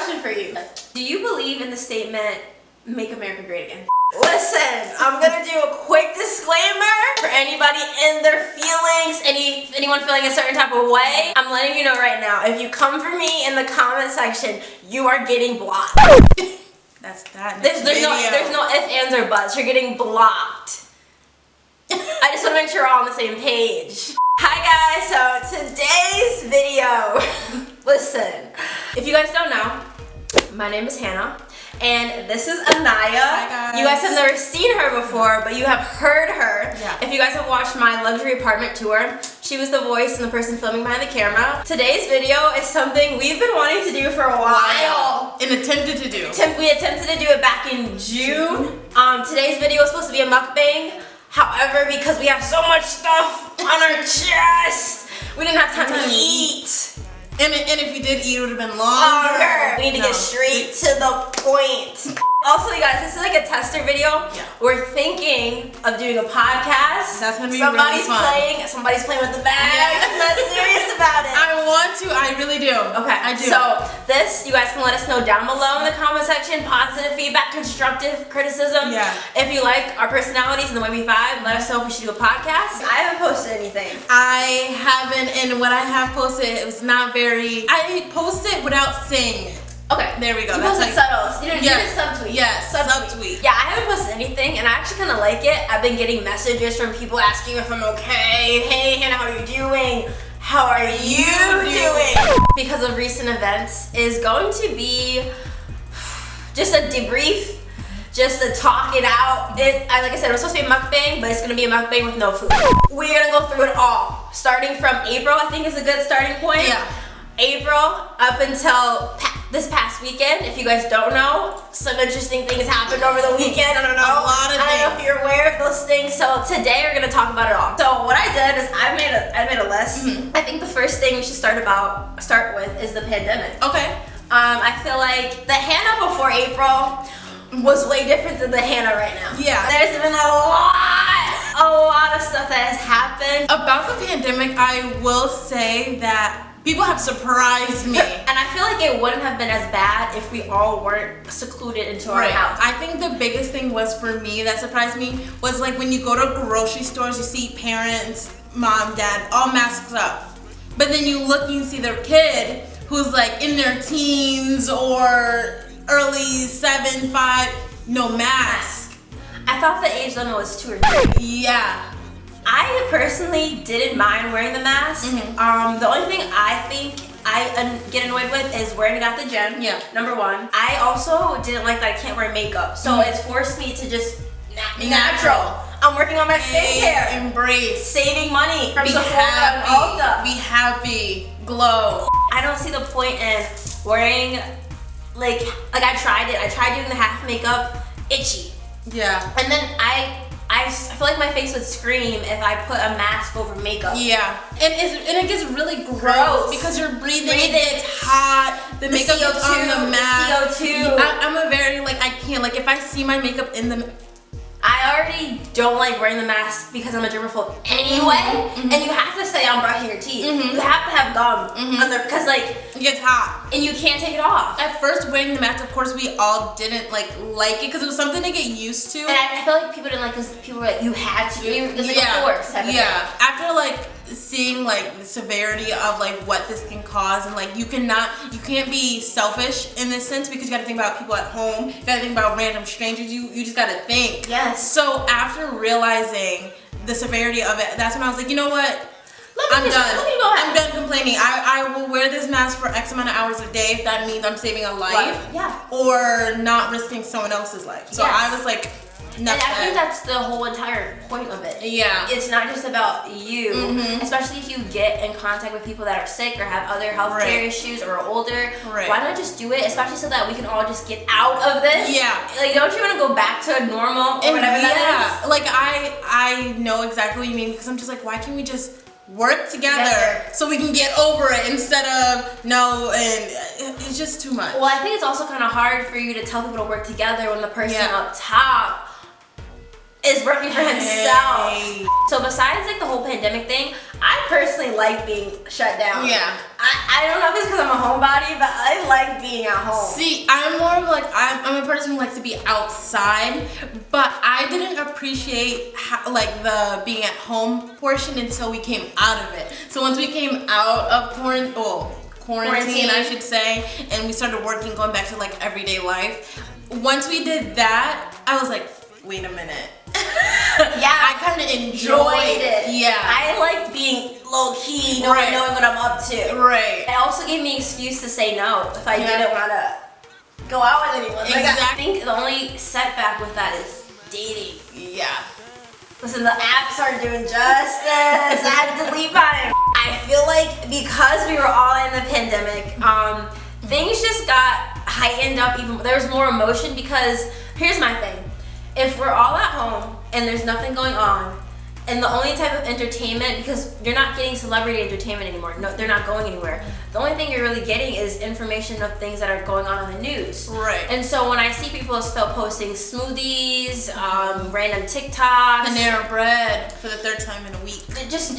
question for you. Do you believe in the statement, make America great again? Listen, I'm gonna do a quick disclaimer for anybody in their feelings, anyone feeling a certain type of way. I'm letting you know right now, if you come for me in the comment section, you are getting blocked. That's that. There's no ifs, ands, or buts. You're getting blocked. I just want to make sure we're all on the same page. Hi guys, so today's video, listen, if you guys don't know, my name is Hannah, and this is ANYIA. Hi guys. You guys have never seen her before, but you have heard her. Yeah. If you guys have watched my luxury apartment tour, she was the voice and the person filming behind the camera. Today's video is something we've been wanting to do for a while. And attempted to do. We attempted to do it back in June. Today's video is supposed to be a mukbang. However, because we have so much stuff on our chest, we didn't have time to eat. And if you did eat, it would have been longer. We need to get straight to the point. Also, you guys, this is like a tester video. Yeah. We're thinking of doing a podcast. That's gonna be really fun. Somebody's playing with the bag. Yeah. I'm not serious about it. I want to. I really do. Okay, I do. So this, you guys can let us know down below in the comment section. Positive feedback, constructive criticism. Yeah. If you like our personalities and the way we vibe, let us know if we should do a podcast. I haven't posted anything. I haven't, and what I have posted, it was not very. I posted without saying it. Okay, there we go. You That's posted subtles. You did subtweet. Yes, subtweet. Yeah, I haven't posted anything, and I actually kind of like it. I've been getting messages from people asking if I'm okay. Hey, Hannah, how are you doing? How are you doing? Because of recent events is going to be just a debrief, just to talk it out. Like I said, it was supposed to be a mukbang, but it's going to be a mukbang with no food. We're going to go through it all. Starting from April, I think is a good starting point. Yeah. April up until this past weekend. If you guys don't know, some interesting things happened over the weekend. I don't know. A lot of I don't know if you're aware of those things. So today we're gonna talk about it all. So what I did is I made a list. Mm-hmm. I think the first thing we should start with is the pandemic. Okay. I feel like the Hannah before April was way different than the Hannah right now. Yeah. There's been a lot of stuff that has happened. About the pandemic, I will say that people have surprised me. And I feel like it wouldn't have been as bad if we all weren't secluded into our house. I think the biggest thing was for me that surprised me was like when you go to grocery stores, you see parents, mom, dad, all masked up. But then you look and you see their kid who's like in their teens or early 7, 5, no mask. I thought the age limit was 2 or 3. Yeah. I personally didn't mind wearing the mask. Mm-hmm. The only thing I think I get annoyed with is wearing it at the gym. Yeah. Number one. I also didn't like that I can't wear makeup. So it's forced me to just be natural. I'm working on my skincare. Embrace. Saving money from Be Sephora and happy. Ulta. Be happy. Glow. I don't see the point in wearing, like I tried it. I tried doing the half makeup, itchy. Yeah. And then I feel like my face would scream if I put a mask over makeup. Yeah, and it gets really gross because you're breathing. It gets hot. The makeup CO2, is on the mask. The CO2. I'm a very I can't if I see my makeup in the. I already don't like wearing the mask because I'm a germaphobe anyway, and you have to stay on brushing your teeth. You have to have gum under because it gets hot and you can't take it off. At first, wearing the mask, of course, we all didn't like it because it was something to get used to. And I feel like people didn't like because people were like, you had to do it. It's like a force. Yeah. After seeing the severity of what this can cause, and you can't be selfish in this sense because you got to think about people at home. You got to think about random strangers. You just got to think. Yes. So after realizing the severity of it, that's when I was like, you know what? I'm done. I'm done complaining. I will wear this mask for X amount of hours a day if that means I'm saving a life. Yeah. Or not risking someone else's life. So yes. I was like, and I think that's the whole entire point of it. Yeah. It's not just about you, especially if you get in contact with people that are sick or have other healthcare issues or are older. Right. Why not just do it, especially so that we can all just get out of this? Yeah. Don't you want to go back to normal or whatever that is? I know exactly what you mean because I'm just why can't we just work together so we can get over it instead of no, and it's just too much. Well, I think it's also kind of hard for you to tell people to work together when the person up top is working for himself. Hey. So besides like the whole pandemic thing, I personally like being shut down. Yeah. I don't know if it's because I'm a homebody, but I like being at home. See, I'm more of like, I'm a person who likes to be outside, but I didn't appreciate like the being at home portion until we came out of it. So once we came out of quarantine, I should say, and we started working, going back to like everyday life. Once we did that, I was like, wait a minute. Yeah, I kind of enjoyed it. Yeah. I liked being low key, knowing what I'm up to. Right. It also gave me an excuse to say no if I didn't want to go out with anyone. Like, I think the only setback with that is dating. Yeah. Listen, the apps aren't doing justice. I had to delete mine. I feel like because we were all in the pandemic, things just got heightened up even. There was more emotion because here's my thing. If we're all at home and there's nothing going on, and the only type of entertainment, because you're not getting celebrity entertainment anymore, no, they're not going anywhere. The only thing you're really getting is information of things that are going on in the news. Right. And so when I see people still posting smoothies, random TikToks, Panera Bread for the 3rd time in a week. Just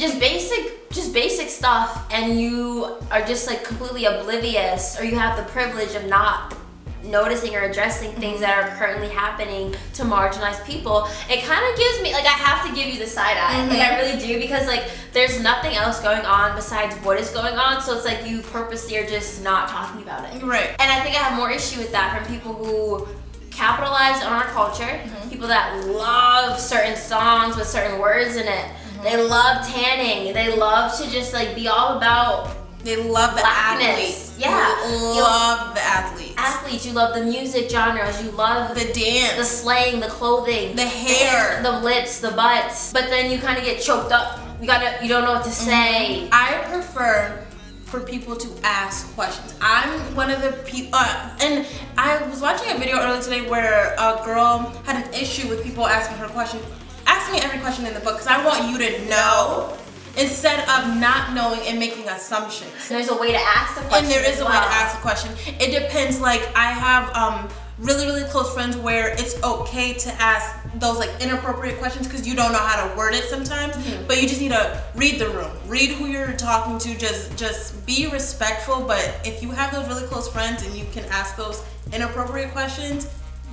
basic stuff, and you are just like completely oblivious, or you have the privilege of not noticing or addressing things that are currently happening to marginalized people, it kind of gives me, like, I have to give you the side eye. Like, I really do, because like there's nothing else going on besides what is going on, so it's like you purposely are just not talking about it. Right. And I think I have more issue with that from people who capitalize on our culture, people that love certain songs with certain words in it. They love tanning, they love to just like be all about, they love the athletes. Yeah. You love the athletes. Athletes, you love the music genres, you love the dance, the slang, the clothing, the hair, the lips, the butts. But then you kind of get choked up. You don't know what to say. I prefer for people to ask questions. I'm one of the people, and I was watching a video earlier today where a girl had an issue with people asking her question. Ask me every question in the book because I want you to know, instead of not knowing and making assumptions. There's a way to ask the question. And there is a way to ask a question. It depends. Like, I have really, really close friends where it's okay to ask those like inappropriate questions because you don't know how to word it sometimes. But you just need to read the room, read who you're talking to. Just be respectful. But if you have those really close friends and you can ask those inappropriate questions,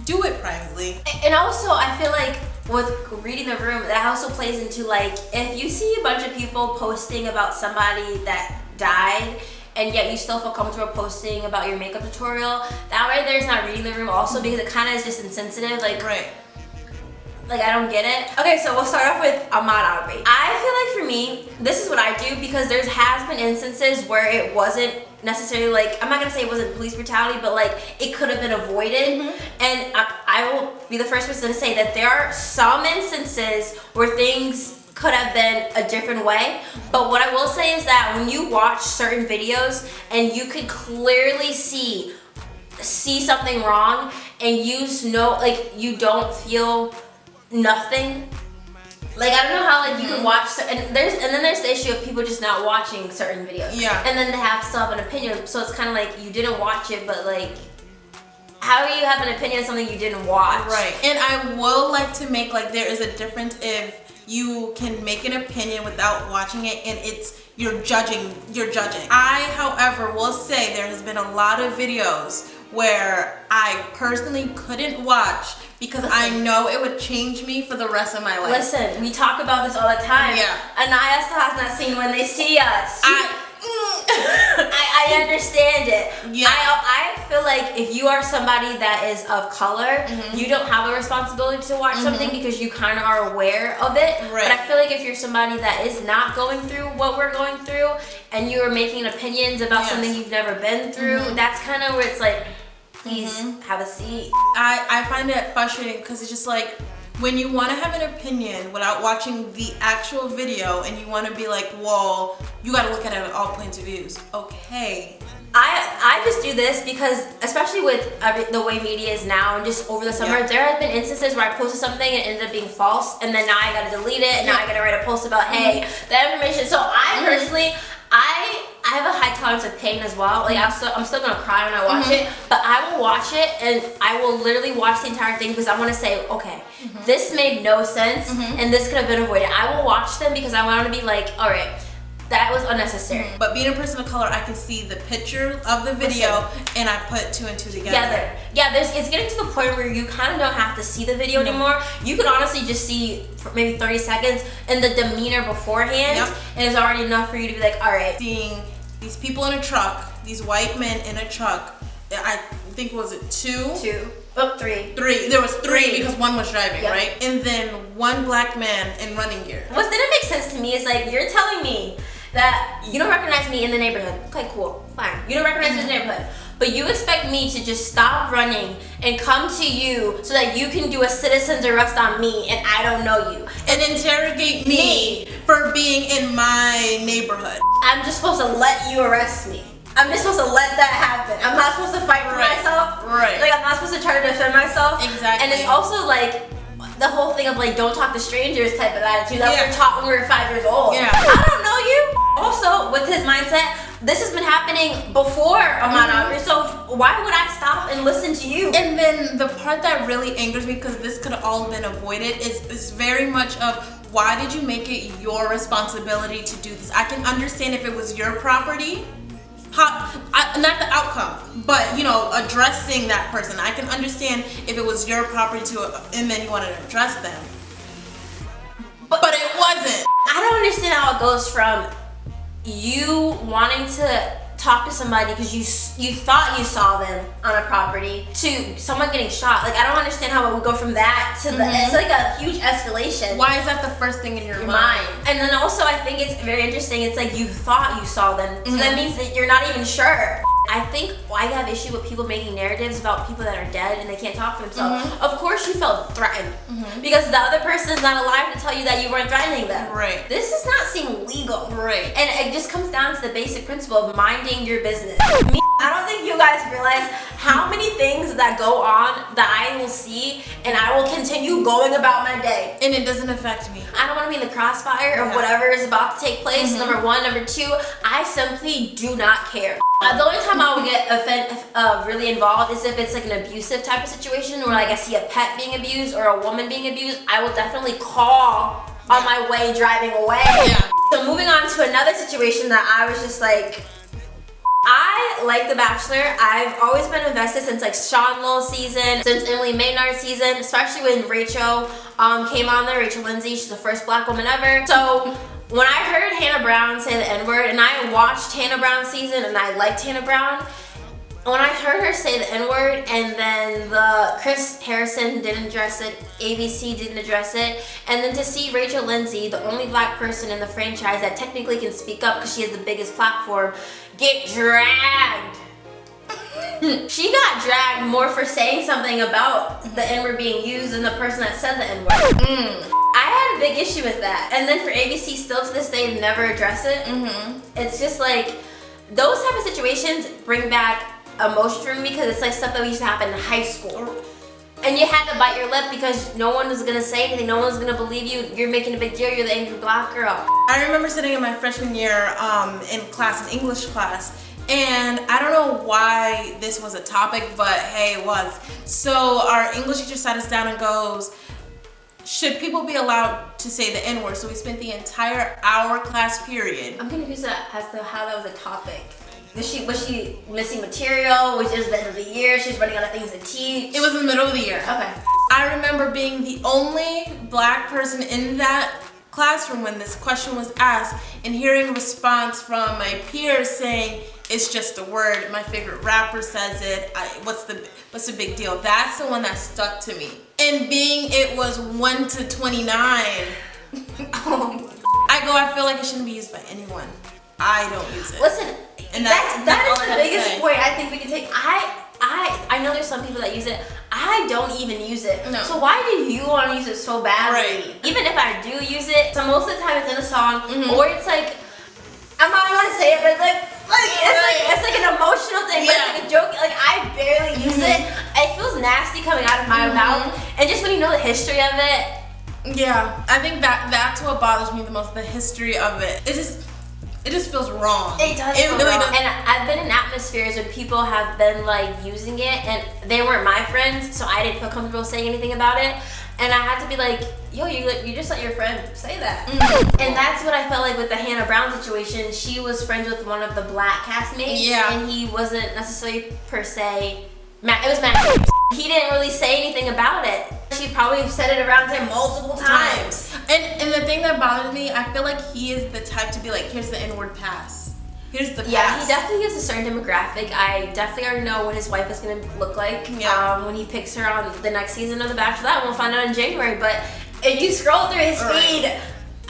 do it privately. And also, I feel like with reading the room, that also plays into like, if you see a bunch of people posting about somebody that died, and yet you still feel comfortable posting about your makeup tutorial, that way there's not reading the room also, because it kind of is just insensitive. Like, right. Like, I don't get it. Okay, so we'll start off with Ahmaud Arbery. I feel like for me, this is what I do, because there has been instances where it wasn't necessarily like, I'm not gonna say it wasn't police brutality, but like it could have been avoided. And I will be the first person to say that there are some instances where things could have been a different way. But what I will say is that when you watch certain videos and you could clearly see something wrong, and you know, like, you don't feel nothing. Like, I don't know how, like, you can watch, and then there's the issue of people just not watching certain videos. Yeah. And then they still have an opinion, so it's kind of like you didn't watch it, but like, how do you have an opinion on something you didn't watch? Right. And I will like to make, like, there is a difference if you can make an opinion without watching it and you're judging. I, however, will say there has been a lot of videos where I personally couldn't watch because I know it would change me for the rest of my life. Listen, we talk about this all the time. Yeah. ANYIA still has not seen When They See Us. I understand it. Yeah. I feel like if you are somebody that is of color, you don't have a responsibility to watch something because you kind of are aware of it. Right. But I feel like if you're somebody that is not going through what we're going through, and you are making opinions about something you've never been through, that's kind of where it's like, please have a seat. I find it frustrating because it's just like, when you want to have an opinion without watching the actual video and you want to be like, well, you got to look at it at all points of views. Okay. I just do this because, especially with the way media is now, and just over the summer, there have been instances where I posted something and it ended up being false, and then now I gotta delete it, and now I gotta write a post about, hey, that information. So I personally, I I have a high tolerance of pain as well. Like I'm still gonna cry when I watch it, but I will watch it and I will literally watch the entire thing because I want to say, okay, this made no sense and this could have been avoided. I will watch them because I want to be like, all right, that was unnecessary. But being a person of color, I can see the picture of the video and I put 2 and 2 together. Yeah, it's getting to the point where you kind of don't have to see the video anymore. You can honestly just see for maybe 30 seconds and the demeanor beforehand, and it's already enough for you to be like, all right. Seeing these people in a truck, these white men in a truck, I think, was it 2? 3. There was 3 because one was driving, right? And then 1 black man in running gear. What didn't make sense to me is like, you're telling me that you don't recognize me in the neighborhood. Okay, cool, fine. You don't recognize me in the neighborhood. But you expect me to just stop running and come to you so that you can do a citizen's arrest on me and I don't know you. And interrogate me for being in my neighborhood. I'm just supposed to let you arrest me. I'm just supposed to let that happen. I'm not supposed to fight for myself. Like, I'm not supposed to try to defend myself. Exactly. And it's also like the whole thing of like, don't talk to strangers type of attitude that we were taught when we were 5 years old. I don't know you. Also, with his mindset, this has been happening before Ahmaud Arbery, so why would I stop and listen to you? And then the part that really angers me, because this could have all been avoided, is very much of, why did you make it your responsibility to do this? I can understand if it was your property, not the outcome, but you know, addressing that person. I can understand if it was your property and then you wanted to address them. But it wasn't. I don't understand how it goes from you wanting to talk to somebody because you thought you saw them on a property to someone getting shot. Like, I don't understand how it would go from that to the, it's like a huge escalation. Why is that the first thing in your mind? And then also I think it's very interesting, it's like you thought you saw them, so that means that you're not even sure. I think I have issue with people making narratives about people that are dead and they can't talk for themselves. Of course you felt threatened because the other person is not alive to tell you that you weren't threatening them. Right. This does not seem legal. Right. And it just comes down to the basic principle of minding your business. I don't think you guys realize how many things that go on that I will see and I will continue going about my day. And it doesn't affect me. I don't want to be in the crossfire of whatever is about to take place, number one. Number two, I simply do not care. The only time I will get really involved is if it's like an abusive type of situation where like I see a pet being abused or a woman being abused. I will definitely call on my way driving away. So moving on to another situation that I was just like, I like The Bachelor. I've always been invested since like Sean Lowe season, since Emily Maynard season, especially when Rachel came on there, Rachel Lindsay. She's the first black woman ever. So when I heard Hannah Brown say the N-word, and I watched Hannah Brown's season and I liked Hannah Brown, when I heard her say the N-word and then Chris Harrison didn't address it, ABC didn't address it, and then to see Rachel Lindsay, the only black person in the franchise that technically can speak up because she has the biggest platform, get dragged. She got dragged more for saying something about the N-word being used than the person that said the N-word. I had a big issue with that. And then for ABC still to this day never address it. It's just like, those type of situations bring back emotion for me because it's like stuff that used to happen in high school. And you had to bite your lip because no one was gonna say anything, no one was gonna believe you. You're making a big deal, you're the angry black girl. I remember sitting in my freshman year in class, in English class, and I don't know why this was a topic, but hey, it was. So our English teacher sat us down and goes, should people be allowed to say the N-word? So we spent the entire hour class period. I'm confused as to how that was a topic. Was she missing material? Which is the end of the year? She's running out of things to teach? It was in the middle of the year. Okay. I remember being the only black person in that classroom when this question was asked and hearing a response from my peers saying, it's just a word, my favorite rapper says it, what's the big deal? That's the one that stuck to me. And being it was 1 to 29, I feel like it shouldn't be used by anyone. I don't use it. Listen, and that is the biggest point I think we can take. I know there's some people that use it. I don't even use it. No. So why do you want to use it so badly? Right. Even if I do use it, so most of the time it's in a song, or it's like, I'm not gonna say it, but it's like an emotional thing, but it's like a joke. Like I barely use it. It feels nasty coming out of my mouth, and just when you know the history of it. Yeah, I think that's what bothers me the most, the history of it. It's just, It just feels wrong. It does feel really wrong. And I've been in atmospheres where people have been like using it, and they weren't my friends, so I didn't feel comfortable saying anything about it. And I had to be like, yo, you just let your friend say that. And that's what I felt like with the Hannah Brown situation. She was friends with one of the black castmates, and he wasn't necessarily per se, it was Matt. He didn't really say anything about it. She probably said it around him multiple times. And the thing that bothers me, I feel like he is the type to be like, here's the N-word pass. Here's the pass. Yeah, he definitely has a certain demographic. I definitely already know what his wife is going to look like when he picks her on the next season of The Bachelor. That we'll find out in January. But if you scroll through his feed,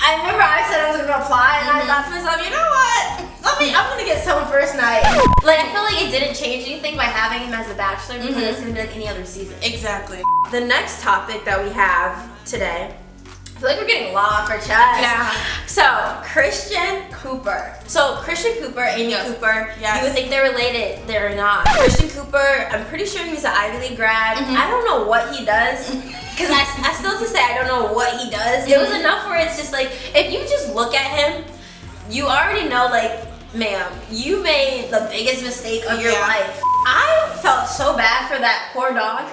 I remember I said I was going to apply, and I thought to myself, you know what? I'm going to get someone first night. Like, I feel like it didn't change anything by having him as a Bachelor because it's going to be like any other season. Exactly. The next topic that we have today, I feel like we're getting a lot off our chest. Yeah. So, Christian Cooper. So, Christian Cooper, Amy Cooper, you would think they're related. They're not. Christian Cooper, I'm pretty sure he's an Ivy League grad. I don't know what he does. Because I still have to say I don't know what he does. It was enough where it's just like, if you just look at him, you already know, like, ma'am, you made the biggest mistake of your life. I felt so bad for that poor dog.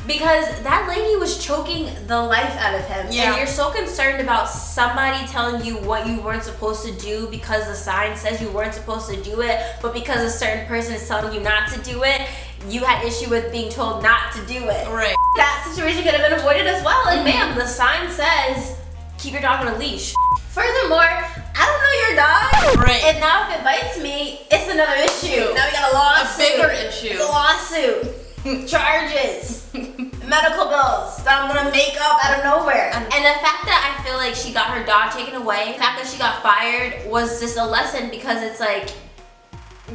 Because that lady was choking the life out of him. And you're so concerned about somebody telling you what you weren't supposed to do because the sign says you weren't supposed to do it, but because a certain person is telling you not to do it, you had issue with being told not to do it. Right. That situation could have been avoided as well. Like, ma'am, the sign says keep your dog on a leash. Furthermore, I don't know your dog. Right. And now if it bites me, it's another issue. Now we got a lawsuit. A bigger issue. It's a lawsuit. Charges. Medical bills that I'm gonna make up out of nowhere. And the fact that I feel like she got her dog taken away, the fact that she got fired was just a lesson, because it's like,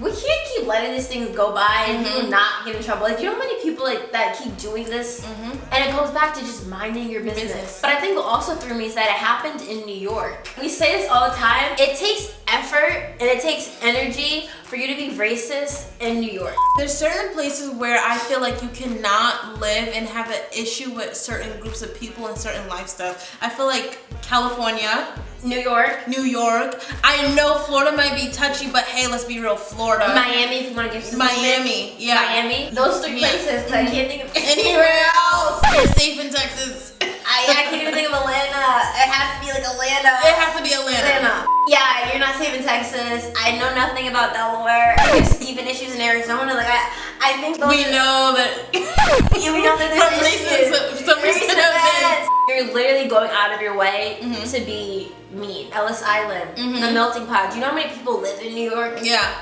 we can't keep letting these things go by and people not get in trouble. Like, you know how many people like that keep doing this? And it goes back to just minding your business. But I think what also threw me is that it happened in New York. We say this all the time. It takes effort and it takes energy for you to be racist in New York. There's certain places where I feel like you cannot live and have an issue with certain groups of people and certain lifestyle. I feel like California, New York. I know Florida might be touchy, but hey, let's be real, Florida. Miami, if you want to give some Miami, Miami. Those three places. I can't think of anywhere else. You're safe in Texas. I can't even think of Atlanta. It has to be like Atlanta. It has to be Atlanta. Yeah, you're not safe in Texas. I know nothing about Delaware. There's even issues in Arizona. Like I think those we know that. We know that there's some recent events. You're literally going out of your way to be mean. Ellis Island, the melting pot. Do you know how many people live in New York? Yeah.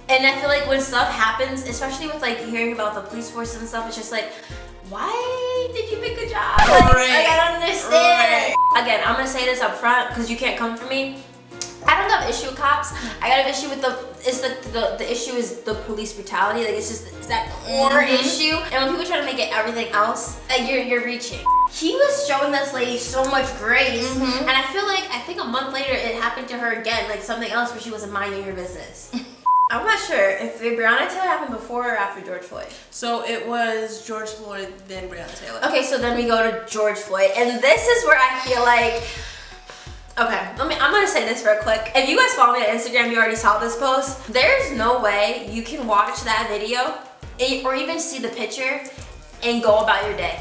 And I feel like when stuff happens, especially with like hearing about the police force and stuff, it's just like, why did you pick a job? Like, I don't understand. Again, I'm gonna say this up front because you can't come for me. I don't have issue with cops. I got an issue with the issue is the police brutality. Like, it's that core issue. And when people try to make it everything else, like you're reaching. He was showing this lady so much grace, and I think a month later it happened to her again, like something else where she wasn't minding her business. I'm not sure if the Breonna Taylor happened before or after George Floyd. So it was George Floyd, then Breonna Taylor. Okay, so then we go to George Floyd, and this is where I feel like, okay, I'm gonna say this real quick. If you guys follow me on Instagram, you already saw this post. There's no way you can watch that video or even see the picture and go about your day.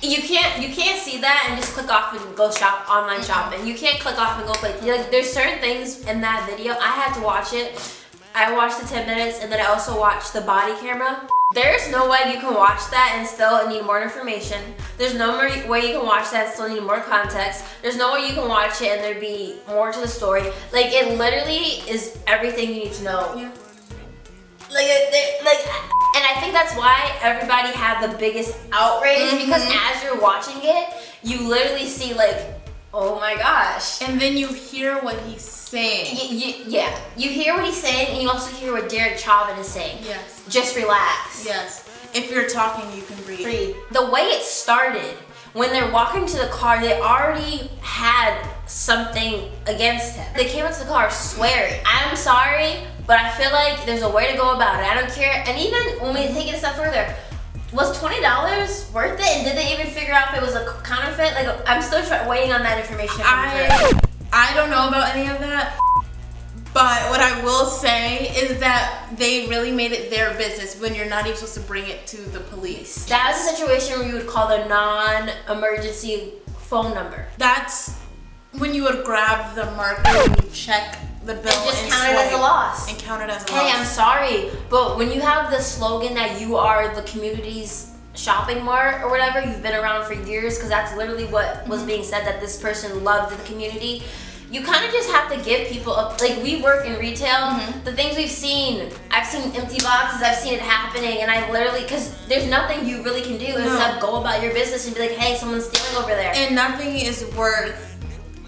You can't see that and just click off and go shop, online shopping. You can't click off and go play. Like, there's certain things in that video. I had to watch it. I watched the 10 minutes and then I also watched the body camera. There's no way you can watch that and still need more information. There's no way you can watch that and still need more context. There's no way you can watch it and there'd be more to the story. Like, it literally is everything you need to know. Yeah. And I think that's why everybody had the biggest outrage, because as you're watching it, you literally see like, oh my gosh. And then you hear what he's saying. Yeah, you hear what he's saying, and you also hear what Derek Chauvin is saying. Yes. Just relax. Yes. If you're talking, you can breathe. The way it started, when they're walking to the car, they already had something against him. They came into the car swearing, I'm sorry, but I feel like there's a way to go about it. I don't care. And even when we take it a step further, was $20 worth it? And did they even figure out if it was a counterfeit? Like, I'm still waiting on that information. I don't know about any of that. But what I will say is that they really made it their business when you're not even supposed to bring it to the police. That's a situation where you would call the non-emergency phone number. That's when you would grab the marker and you check the bill and just and count it as a loss. And count it as a loss. loss. I'm sorry, but when you have the slogan that you are the community's shopping mart or whatever, you've been around for years, because that's literally what was being said, that this person loved the community. You kind of just have to give people a, like, we work in retail, the things we've seen, I've seen empty boxes, I've seen it happening, and I literally, because there's nothing you really can do except go about your business and be like, hey, someone's stealing over there. And nothing is worth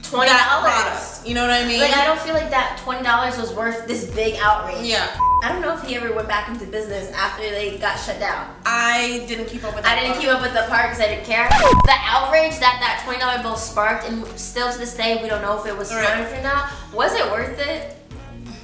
$20. You know what I mean? Like, I don't feel like that $20 was worth this big outrage. Yeah. I don't know if he ever went back into business after they got shut down. I didn't keep up with that. I didn't keep up with the part because I didn't care. The outrage that $20 bill sparked, and still to this day we don't know if it was funny or not. Was it worth it?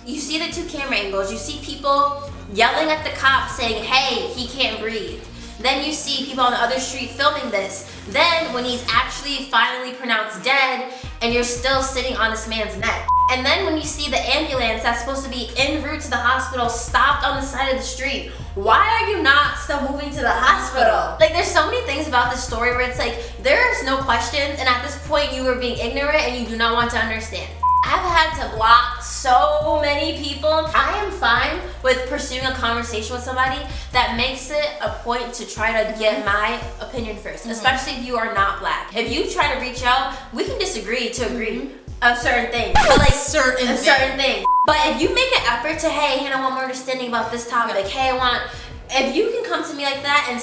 You see the two camera angles. You see people yelling at the cops saying, hey, he can't breathe. Then you see people on the other street filming this. Then when he's actually finally pronounced dead, and you're still sitting on this man's neck. And then when you see the ambulance that's supposed to be en route to the hospital stopped on the side of the street, why are you not still moving to the hospital? Like, there's so many things about this story where it's like, there's no questions, and at this point you are being ignorant and you do not want to understand. I've had to block so many people. I am fine with pursuing a conversation with somebody that makes it a point to try to get my opinion first, especially if you are not black. If you try to reach out, we can disagree to agree on certain things, but like certain things. But if you make an effort to, hey, Hannah, I want more understanding about this topic. Hey, if you can come to me like that and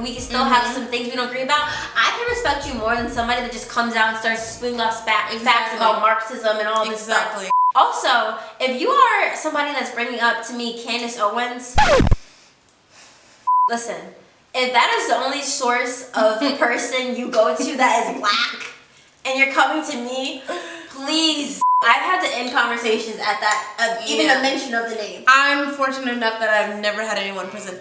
we can still have some things we don't agree about, I can respect you more than somebody that just comes out and starts spewing off facts about Marxism and all this stuff. Also, if you are somebody that's bringing up to me Candace Owens, listen, if that is the only source of person you go to that is black, and you're coming to me, please. I've had to end conversations at that, even the mention of the name. I'm fortunate enough that I've never had anyone present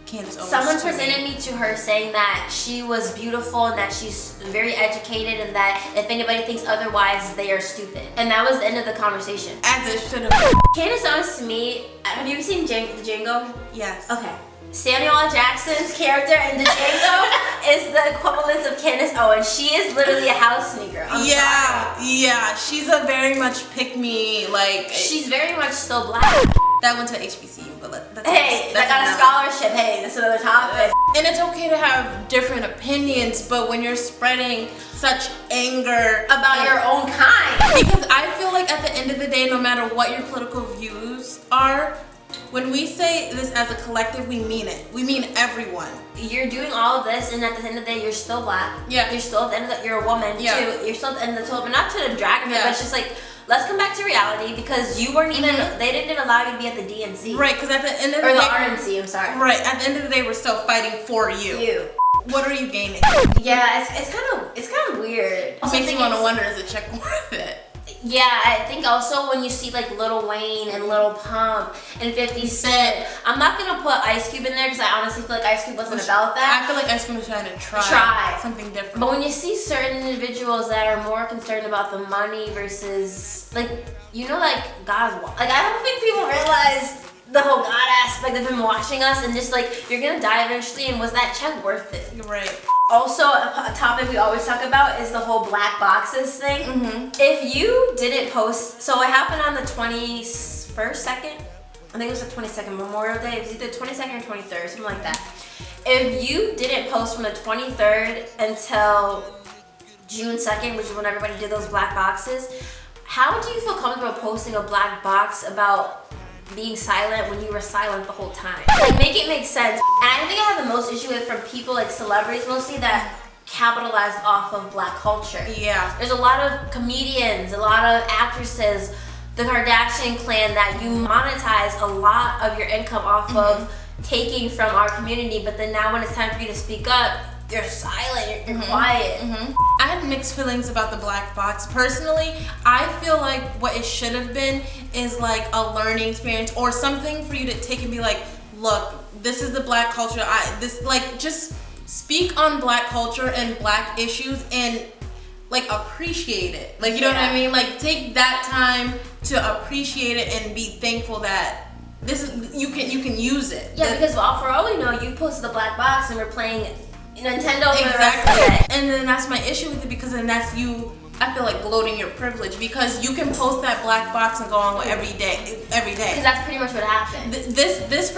Candace Owens. Someone presented me to her saying that she was beautiful and that she's very educated and that if anybody thinks otherwise, they are stupid. And that was the end of the conversation. As it should have. Candace Owens to me, have you seen Django? Yes. Okay. Samuel L. Jackson's character in the Django is the equivalent of Candace Owens. She is literally a house sneaker. Yeah. She's a very much pick-me, like... She's very much still black. That went to HBCU, but that's I got a scholarship. Hey, that's another topic. And it's okay to have different opinions, but when you're spreading such anger about your own kind. Because I feel like at the end of the day, no matter what your political views are, when we say this as a collective, we mean it. We mean everyone. You're doing all of this, and at the end of the day, you're still black. Yeah. You're still at the end of the, you're a woman too. You're still at the end of the total, but not to drag it, but it's just like, let's come back to reality, because you weren't even, they didn't allow you to be at the DNC. Right, because at the end of the day, or the RNC, I'm sorry. Right, at the end of the day, we're still fighting for you. What are you gaining? Yeah, it's kind of weird. It makes me want to wonder, is the check worth it? Yeah, I think also when you see like Lil Wayne and Lil Pump and 50 Cent, I'm not gonna put Ice Cube in there because I honestly feel like Ice Cube wasn't about that. I feel like Ice Cube was trying to try something different. But when you see certain individuals that are more concerned about the money versus like, you know, like God's like, I don't think people realize the whole God aspect of him watching us and just like, you're gonna die eventually, and was that check worth it? You're right. Also, a topic we always talk about is the whole black boxes thing. If you didn't post, so it happened on the 21st, 2nd? I think it was the 22nd, Memorial Day. It was either 22nd or 23rd, something like that. If you didn't post from the 23rd until June 2nd, which is when everybody did those black boxes, how do you feel comfortable posting a black box about being silent when you were silent the whole time? Like, make it make sense. And I think I have the most issue with from people like celebrities mostly that capitalized off of black culture. Yeah. There's a lot of comedians, a lot of actresses, the Kardashian clan, that you monetize a lot of your income off of taking from our community, but then now when it's time for you to speak up, you're silent, you're quiet. I had mixed feelings about the black box. Personally, I feel like what it should have been is like a learning experience or something for you to take and be like, look, this is the black culture. Just speak on black culture and black issues and like appreciate it. Like, you know what I mean? Like, take that time to appreciate it and be thankful that this is, you can use it. Yeah, because for all we know, you posted the black box and we're playing Nintendo for the rest of the day. And then that's my issue with it, because then that's you, I feel like, gloating your privilege, because you can post that black box and go on with every day. Because that's pretty much what happened. This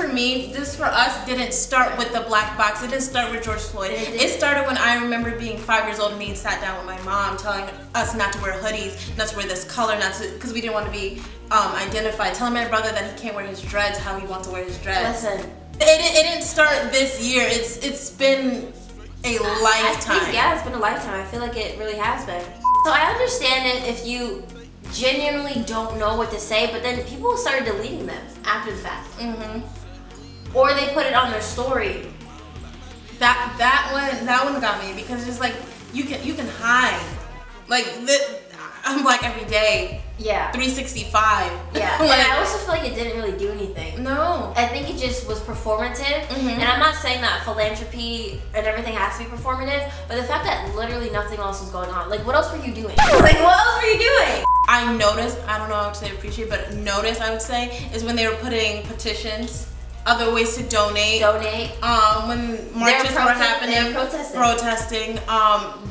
for us didn't start with the black box. It didn't start with George Floyd. It started when I remember being 5 years old and being sat down with my mom, telling us not to wear hoodies, not to wear this color, because we didn't want to be identified. Telling my brother that he can't wear his dreads how he wants to wear his dreads. Listen, it didn't start this year. It's been a lifetime. It's been a lifetime. I feel like it really has been. So I understand it if you genuinely don't know what to say, but then people started deleting them after the fact. Or they put it on their story. That one got me, because it's like you can hide. Like, I'm black every day. Yeah. 365. Yeah. Like, and I also feel like it didn't really do anything. No. I think it just was performative. And I'm not saying that philanthropy and everything has to be performative, but the fact that literally nothing else was going on. Like, what else were you doing? Like, what else were you doing? I noticed, I don't know how to say appreciate, but notice, I would say, is when they were putting petitions, other ways to donate. When marches were happening, protesting,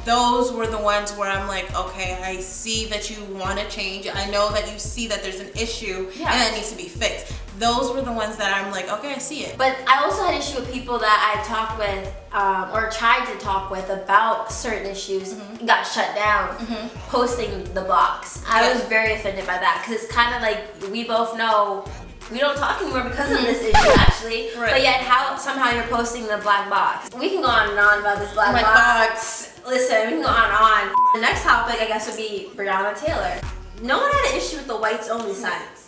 those were the ones where I'm like, okay, I see that you want to change. I know that you see that there's an issue and that needs to be fixed. Those were the ones that I'm like, okay, I see it. But I also had issue with people that I talked with or tried to talk with about certain issues, got shut down, posting the blocks. I was very offended by that, because it's kind of like, we both know we don't talk anymore because of this issue, actually. But yet, somehow you're posting the black box. We can go on and on about this black box. Listen, we can go on and on. The next topic, I guess, would be Breonna Taylor. No one had an issue with the whites only signs.